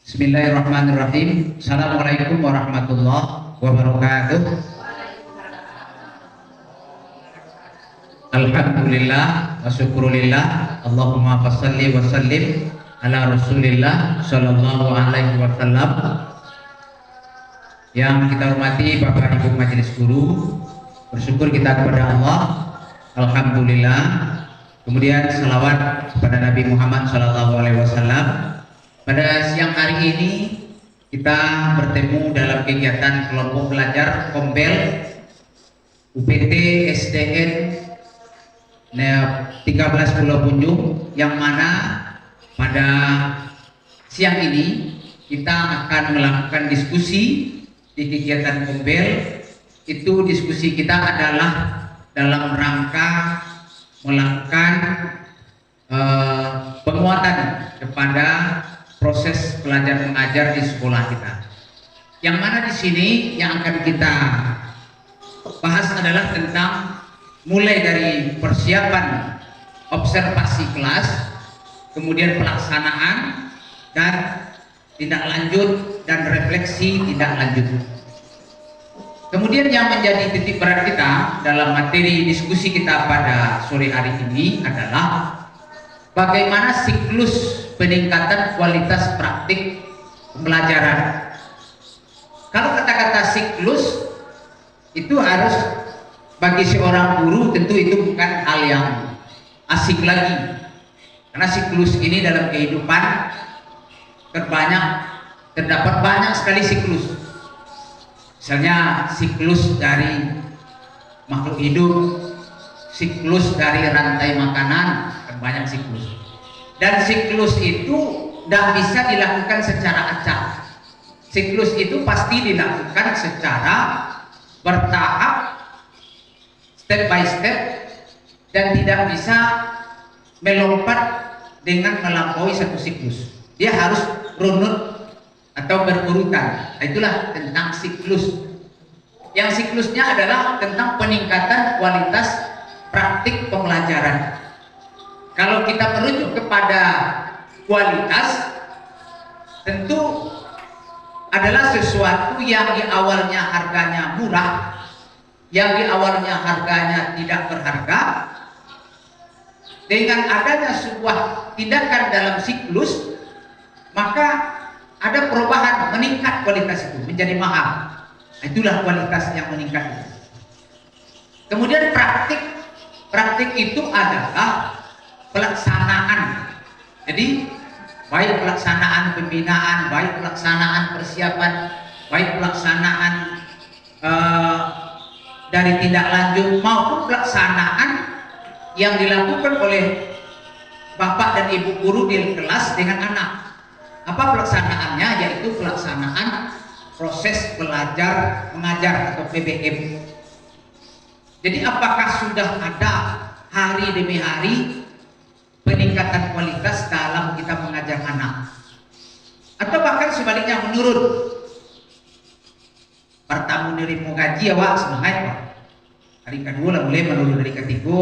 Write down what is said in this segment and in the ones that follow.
Bismillahirrahmanirrahim. Assalamualaikum warahmatullahi wabarakatuh. Alhamdulillah wa syukurillah. Allahumma fassalli wa sallim ala Rasulillah sallallahu alaihi wasallam. Yang kita hormati Bapak Ibu Majelis Guru, bersyukur kita kepada Allah. Alhamdulillah. Kemudian salawat kepada Nabi Muhammad sallallahu alaihi wasallam. Pada siang hari ini kita bertemu dalam kegiatan kelompok belajar Kombel UPT SDN 13 Pulau Punjung, yang mana pada siang ini kita akan melakukan diskusi di kegiatan Kombel. Itu diskusi kita adalah dalam rangka melakukan penguatan kepada proses belajar mengajar di sekolah kita. Yang mana di sini yang akan kita bahas adalah tentang mulai dari persiapan observasi kelas, kemudian pelaksanaan dan tindak lanjut dan refleksi tindak lanjut. Kemudian yang menjadi titik berat kita dalam materi diskusi kita pada sore hari ini adalah bagaimana siklus peningkatan kualitas praktik pembelajaran. Kalau kata-kata siklus itu harus bagi seorang guru tentu itu bukan hal yang asik lagi, karena siklus ini dalam kehidupan terdapat banyak sekali siklus. Misalnya siklus dari makhluk hidup, siklus dari rantai makanan, banyak siklus. Dan siklus itu tidak bisa dilakukan secara acak. Siklus itu pasti dilakukan secara bertahap, step by step, dan tidak bisa melompat dengan melampaui satu siklus. Dia harus runut atau berurutan. Itulah tentang siklus. Yang siklusnya adalah tentang peningkatan kualitas praktik pembelajaran. Kalau kita merujuk kepada kualitas, tentu adalah sesuatu yang di awalnya harganya murah, yang di awalnya harganya tidak berharga. Dengan adanya sebuah tindakan dalam siklus, maka ada perubahan, meningkat kualitas itu menjadi mahal. Itulah kualitas yang meningkat. Kemudian praktik itu adalah pelaksanaan. Jadi baik pelaksanaan pembinaan, baik pelaksanaan persiapan, baik pelaksanaan dari tindak lanjut maupun pelaksanaan yang dilakukan oleh bapak dan ibu guru di kelas dengan anak. Apa pelaksanaannya? Yaitu pelaksanaan proses belajar mengajar atau PBM. Jadi apakah sudah ada hari demi hari peningkatan kualitas dalam kita mengajar anak, atau bahkan sebaliknya menurun? Pertama nerimo gaji awak semangat pak, hari kedua lah mulai menurun, hari ketiga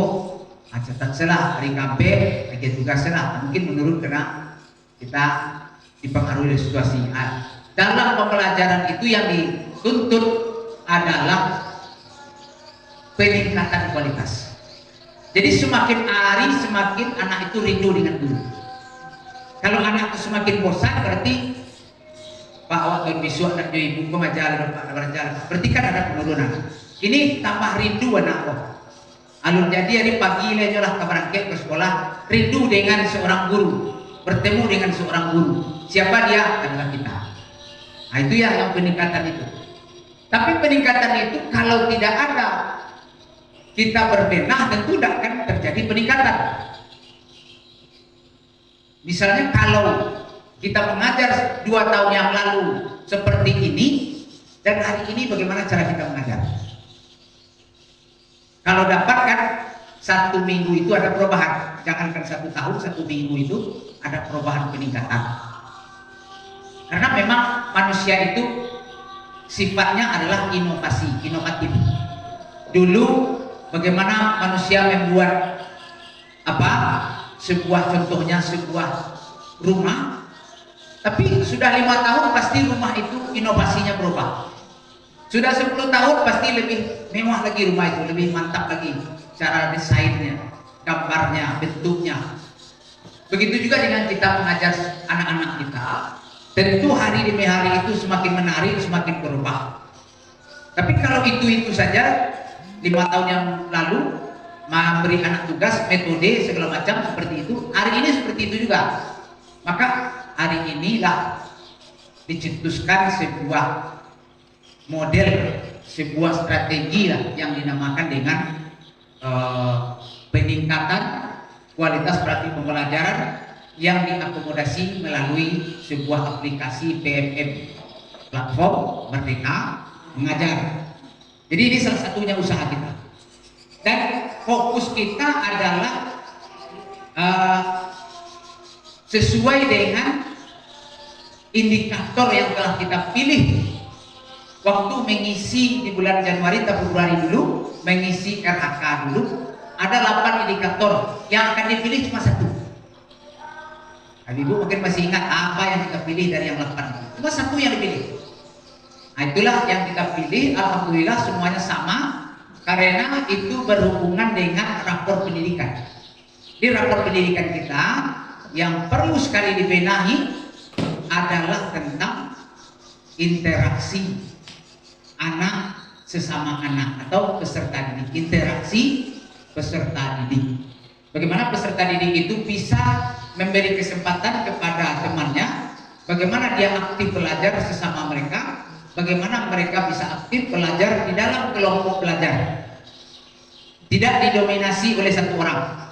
cetak selah, hari keempat lagi tugas selah, mungkin menurun karena kita dipengaruhi oleh situasi. Dalam pembelajaran itu yang dituntut adalah peningkatan kualitas. Jadi semakin hari semakin anak itu rindu dengan guru. Kalau anak itu semakin bosan, berarti Pak waktu besok anak ibu kok ngajar, berarti kan ada penurunan. Ini tambah rindu anak kok. Alun jadi hari pagi lejolah kabarangket ke sekolah, rindu dengan seorang guru, bertemu dengan seorang guru. Siapa dia? Adalah kita. Nah itu ya yang peningkatan itu. Tapi peningkatan itu kalau tidak ada kita berbenah, tentu tidak akan terjadi peningkatan. Misalnya kalau kita mengajar 2 tahun yang lalu seperti ini, dan hari ini bagaimana cara kita mengajar? Kalau dapatkan 1 minggu itu ada perubahan, jangankan 1 tahun, 1 minggu itu ada perubahan peningkatan. Karena memang manusia itu sifatnya adalah inovatif. Dulu bagaimana manusia membuat sebuah contohnya sebuah rumah, Tapi sudah 5 tahun pasti rumah itu inovasinya berubah. Sudah 10 tahun pasti lebih mewah lagi rumah itu, lebih mantap lagi cara desainnya, gambarnya, bentuknya. Begitu juga dengan kita mengajar anak-anak kita. Tentu hari demi hari itu semakin menarik, semakin berubah. Tapi kalau itu saja 5 tahun yang lalu memberi anak tugas, metode segala macam seperti itu, hari ini seperti itu juga. Maka hari inilah dicetuskan sebuah model, sebuah strategi yang dinamakan dengan peningkatan kualitas praktik pembelajaran yang diakomodasi melalui sebuah aplikasi PMM, platform Merdeka Mengajar. Jadi ini salah satunya usaha kita. Dan fokus kita adalah sesuai dengan indikator yang telah kita pilih waktu mengisi di bulan Januari atau Februari dulu, mengisi RHK dulu. Ada 8 indikator, yang akan dipilih cuma 1. Ibu mungkin masih ingat apa yang kita pilih dari yang 8? Cuma 1 yang dipilih. Nah, itulah yang kita pilih. Alhamdulillah semuanya sama, karena itu berhubungan dengan rapor pendidikan. Di rapor pendidikan kita yang perlu sekali dibenahi adalah tentang interaksi anak sesama anak atau peserta didik. Interaksi peserta didik. Bagaimana peserta didik itu bisa memberi kesempatan kepada temannya, bagaimana dia aktif belajar sesama mereka, bagaimana mereka bisa aktif belajar di dalam kelompok belajar, tidak didominasi oleh 1 orang.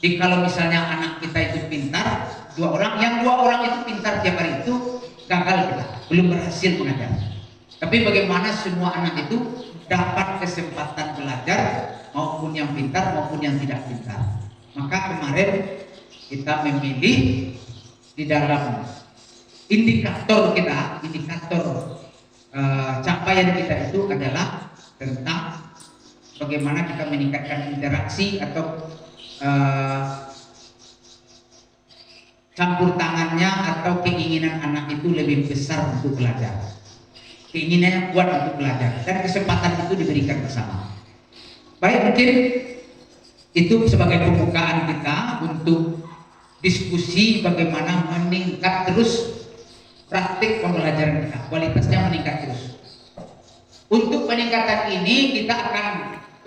Jadi kalau misalnya anak kita itu pintar 2 orang, yang 2 orang itu pintar tiap hari itu gagal kita, belum berhasil mengajar. Tapi bagaimana semua anak itu dapat kesempatan belajar, maupun yang pintar maupun yang tidak pintar. Maka kemarin kita memilih di dalam indikator kita, indikator capaian kita itu adalah tentang bagaimana kita meningkatkan interaksi atau campur tangannya atau keinginan anak itu lebih besar untuk belajar, keinginannya kuat untuk belajar, dan kesempatan itu diberikan bersama. Baik, mungkin itu sebagai pembukaan kita untuk diskusi bagaimana meningkat terus praktik pembelajaran kita, kualitasnya meningkat terus. Untuk peningkatan ini kita akan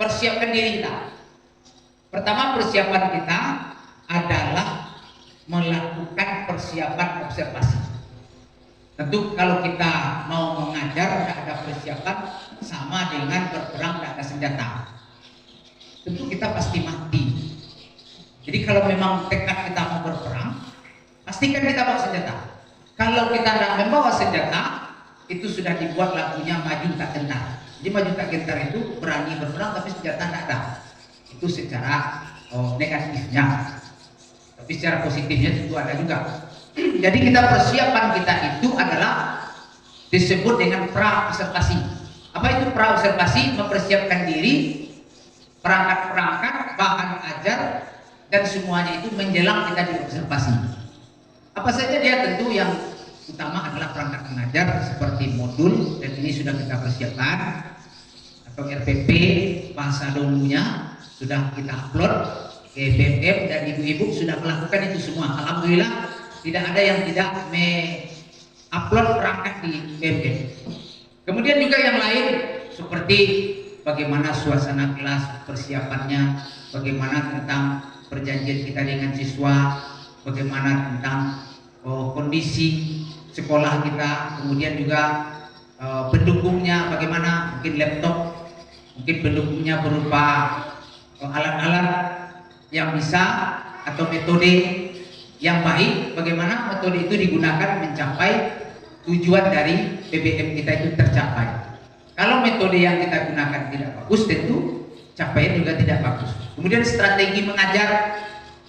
persiapkan diri kita. Pertama, persiapan kita adalah melakukan persiapan observasi. Tentu kalau kita mau mengajar tidak ada persiapan, sama dengan berperang tidak ada senjata. Tentu kita pasti mati. Jadi kalau memang tekad kita mau berperang, pastikan kita bawa senjata. Kalau kita tidak membawa senjata, itu sudah dibuat lagunya maju tak gentar. Jadi maju tak gentar itu berani berperang tapi senjata tidak ada. Itu secara negatifnya. Tapi secara positifnya tentu ada juga. Jadi kita persiapan kita itu adalah disebut dengan pra-observasi. Apa itu pra-observasi? Mempersiapkan diri, perangkat-perangkat, bahan ajar, dan semuanya itu menjelang kita diobservasi. Apa saja dia? Tentu yang utama adalah perangkat mengajar seperti modul, dan ini sudah kita persiapkan, atau RPP bahasa dahulunya sudah kita upload ke BMM, dan ibu-ibu sudah melakukan itu semua. Alhamdulillah tidak ada yang tidak upload perangkat di BMM. Kemudian juga yang lain seperti bagaimana suasana kelas, persiapannya, bagaimana tentang perjanjian kita dengan siswa, bagaimana tentang kondisi sekolah kita, kemudian juga pendukungnya bagaimana, mungkin laptop, mungkin pendukungnya berupa alat-alat yang bisa, atau metode yang baik, bagaimana metode itu digunakan mencapai tujuan dari PBM kita itu tercapai. Kalau metode yang kita gunakan tidak bagus, tentu capaian juga tidak bagus. Kemudian strategi mengajar,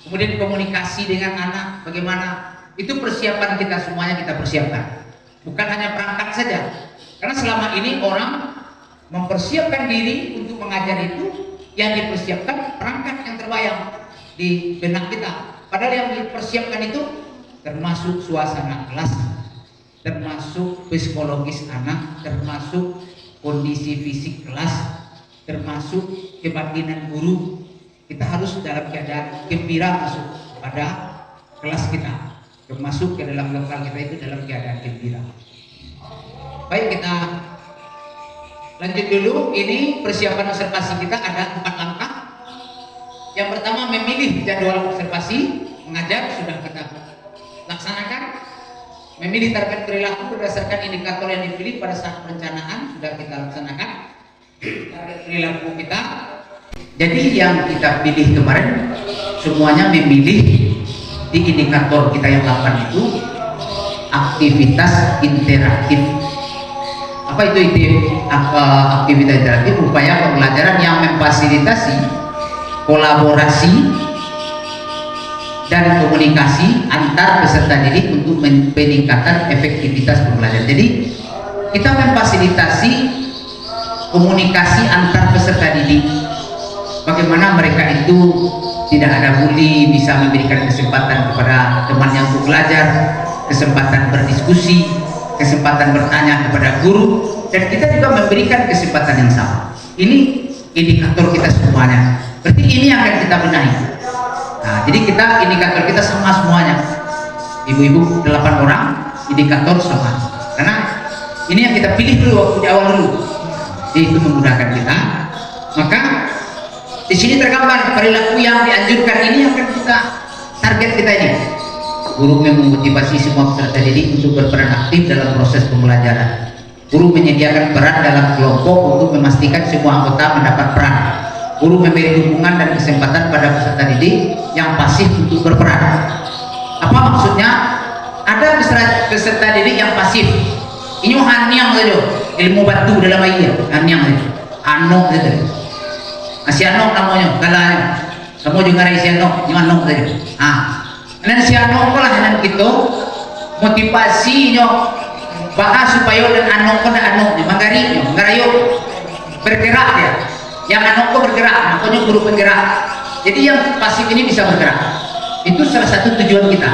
kemudian komunikasi dengan anak, bagaimana, itu persiapan kita, semuanya kita persiapkan. Bukan hanya perangkat saja, karena selama ini orang mempersiapkan diri untuk mengajar itu, yang dipersiapkan perangkat yang terbayang di benak kita. Padahal yang dipersiapkan itu termasuk suasana kelas, termasuk psikologis anak, termasuk kondisi fisik kelas, termasuk kebatinan guru. Kita harus dalam keadaan gembira masuk pada kelas kita, termasuk ke dalam lokal kita itu dalam keadaan gembira. Baik, kita lanjut dulu. Ini persiapan observasi kita ada 4 langkah. Yang pertama, memilih jadwal observasi mengajar, sudah kita laksanakan. Memilih target perilaku berdasarkan indikator yang dipilih pada saat perencanaan, sudah kita laksanakan target perilaku kita. Jadi yang kita pilih kemarin semuanya memilih di indikator kita yang 8 itu aktivitas interaktif. Apa itu aktivitas interaktif? Upaya pembelajaran yang memfasilitasi kolaborasi dan komunikasi antar peserta didik untuk meningkatkan efektivitas pembelajaran. Jadi kita memfasilitasi komunikasi antar peserta didik, bagaimana mereka itu tidak ada bully, bisa memberikan kesempatan kepada temannya untuk belajar, kesempatan berdiskusi, kesempatan bertanya kepada guru, dan kita juga memberikan kesempatan yang sama. Ini indikator kita semuanya. Berarti ini yang akan kita benahi. Nah, jadi kita indikator kita sama semuanya. Ibu-ibu 8 orang, indikator sama. Karena ini yang kita pilih dulu waktu di awal dulu. Jadi itu memudahkan kita. Maka di sini tergambar perilaku yang dianjurkan ini akan kita target kita ini. Guru memotivasi semua peserta didik untuk berperan aktif dalam proses pembelajaran. Guru menyediakan peran dalam kelompok untuk memastikan semua anggota mendapat peran. Guru memberi dukungan dan kesempatan pada peserta didik yang pasif untuk berperan. Apa maksudnya? Ada peserta didik yang pasif. Ini hanyang saja, ilmu batu dalam air, hanyang saja, anok saja. Si anok namanya, galanya. Kamu juga ada si anok, ini anok saja. Dan si anok lah dengan kita motivasinya bahas supaya dan anok dan anoknya, manggario bergerak dia. Yang anak kok bergerak, makanya guru penggerak. Jadi yang pasif ini bisa bergerak. Itu salah satu tujuan kita.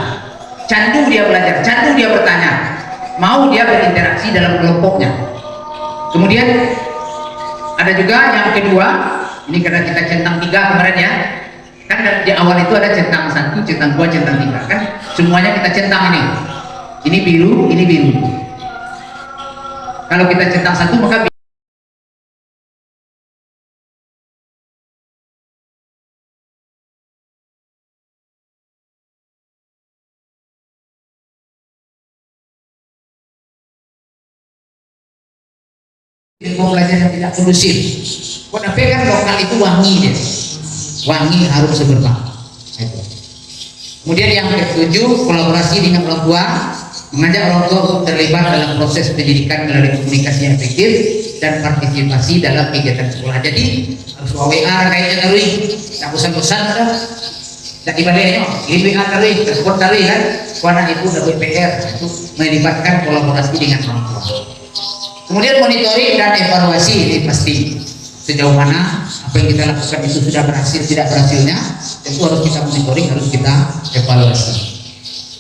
Candu dia belajar, candu dia bertanya, mau dia berinteraksi dalam kelompoknya. Kemudian ada juga yang kedua, ini karena kita centang 3 kemarin ya. Kan di awal itu ada centang 1, centang 2, centang 3 kan. Semuanya kita centang ini. Ini biru, ini biru. Kalau kita centang 1 maka ilmu pelajaran tidak kondusif. Kenapa kan lokal itu wangi dia, wangi harum semerbak. Kemudian yang ketujuh, kolaborasi dengan orang tua, mengajak orang tua untuk terlibat dalam proses pendidikan melalui komunikasi yang efektif dan partisipasi dalam kegiatan sekolah. Jadi harus WA kayaknya terus, tak bosan-bosan ada, tak ibaratnya ini WA terus, respon terus kan, karena ibu dapat PR untuk melibatkan kolaborasi dengan orang tua. Kemudian monitoring dan evaluasi, ini pasti sejauh mana apa yang kita lakukan itu sudah berhasil, tidak berhasilnya tentu harus kita monitoring, harus kita evaluasi.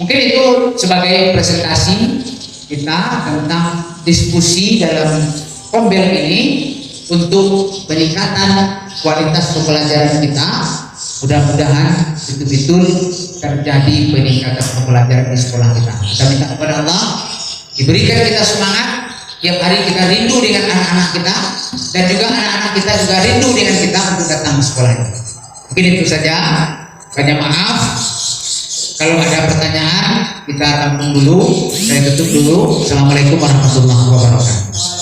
Mungkin itu sebagai presentasi kita tentang diskusi dalam Kombel ini untuk peningkatan kualitas pembelajaran kita. Mudah-mudahan betul-betul terjadi peningkatan pembelajaran di sekolah kita. Kita minta kepada Allah diberikan kita semangat. Tiap hari kita rindu dengan anak-anak kita, dan juga anak-anak kita juga rindu dengan kita untuk datang ke sekolah ini. Mungkin itu saja. Banyak maaf kalau ada pertanyaan, kita tampung dulu, saya tutup dulu. Assalamualaikum warahmatullahi wabarakatuh.